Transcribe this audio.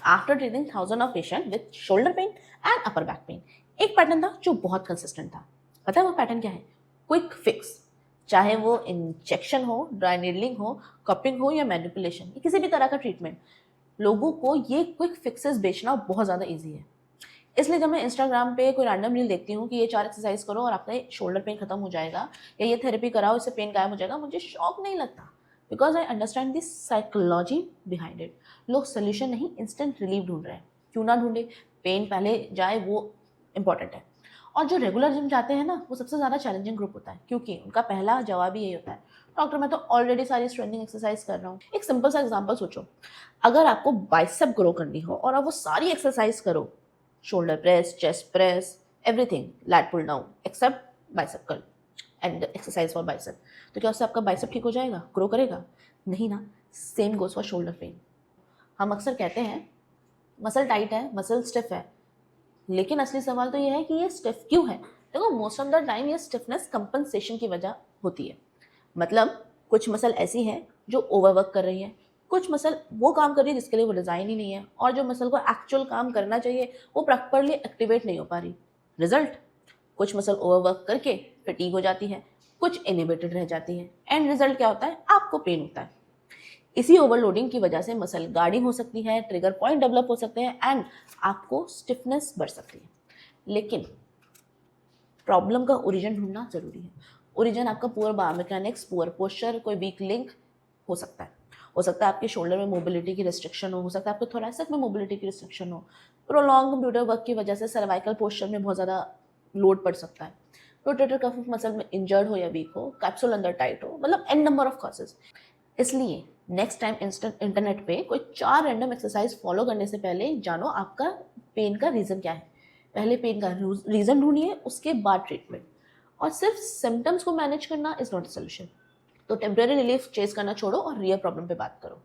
After treating thousand of patient with shoulder pain and upper back pain, एक pattern था जो बहुत consistent था। पता है वो पैटर्न क्या है? Quick fix. चाहे वो इंजेक्शन हो, ड्राई नीडलिंग हो, कपिंग हो या मैनिपुलेशन, किसी भी तरह का ट्रीटमेंट, लोगों को ये क्विक फिक्सेस बेचना बहुत ज़्यादा ईजी है। इसलिए जब मैं इंस्टाग्राम पे कोई रैंडम रील देखती हूँ कि ये 4 एक्सरसाइज करो और आपका शोल्डर पेन खत्म हो जाएगा, या ये थेरेपी कराओ इससे पेन गायब हो जाएगा, मुझे शौक नहीं लगता, because I understand this psychology behind it. लोग सोल्यूशन नहीं, इंस्टेंट रिलीफ ढूंढ रहे हैं। क्यों ना ढूंढे, पेन पहले जाए वो इंपॉर्टेंट है। और जो रेगुलर जिम जाते हैं ना, वो सबसे ज़्यादा चैलेंजिंग ग्रुप होता है, क्योंकि उनका पहला जवाब ही यही होता है, डॉक्टर मैं तो ऑलरेडी सारी स्ट्रेंथिंग एक्सरसाइज कर रहा हूँ। एक सिंपल सा एग्जांपल सोचो, अगर आपको बाइसेप ग्रो करनी हो और आप वो सारी एक्सरसाइज करो, shoulder press, chest press, everything, lat pull down except bicep curl and exercise for bicep, तो क्या उससे आपका बाइसेप ठीक हो जाएगा, ग्रो करेगा? नहीं ना। Same goes for shoulder pain. हम अक्सर कहते हैं मसल टाइट है, मसल स्टिफ है, लेकिन असली सवाल तो ये है कि ये स्टिफ क्यों है? देखो, मोस्ट ऑफ द टाइम ये स्टिफनेस कंपनसेशन की वजह होती है। मतलब कुछ मसल ऐसी हैं जो ओवरवर्क कर रही है, कुछ मसल वो काम कर रही है जिसके लिए वो डिज़ाइन ही नहीं है, और जो मसल को एक्चुअल काम करना चाहिए वो प्रॉपरली एक्टिवेट नहीं हो पा रही। रिजल्ट, कुछ मसल ओवरवर्क करके फटीग हो जाती है, कुछ इनहिबिटेड रह जाती है। एंड रिजल्ट क्या होता है? आपको पेन होता है। इसी ओवरलोडिंग की वजह से मसल गार्डिंग हो सकती है, ट्रिगर पॉइंट डेवलप हो सकते हैं एंड आपको स्टिफनेस बढ़ सकती है। लेकिन प्रॉब्लम का ओरिजिन ढूंढना जरूरी है। ओरिजिन आपका पुअर बायोमैकेनिक्स, पुअर पोस्चर, कोई वीक लिंक हो सकता है। हो सकता है आपके शोल्डर में मोबिलिटी की रिस्ट्रिक्शन हो सकता है आपके थोरैसिक में मोबिलिटी की रिस्ट्रिक्शन हो, प्रोलॉन्ग कंप्यूटर वर्क की वजह से सर्वाइकल पोस्चर में बहुत ज़्यादा लोड पड़ सकता है, रोटेटर कफ मसल में इंजर्ड हो या वीक हो, कैप्सूल अंदर टाइट हो, मतलब एन नंबर ऑफ कॉजेज। इसलिए नेक्स्ट टाइम इंटरनेट पे कोई 4 रैंडम एक्सरसाइज फॉलो करने से पहले जानो आपका पेन का रीज़न क्या है। पहले पेन का रीज़न ढूंढिए, उसके बाद ट्रीटमेंट। और सिर्फ सिम्टम्स को मैनेज करना इज़ नॉट अ सोल्यूशन। तो टेम्परेरी रिलीफ चेस करना छोड़ो और रियल प्रॉब्लम पे बात करो।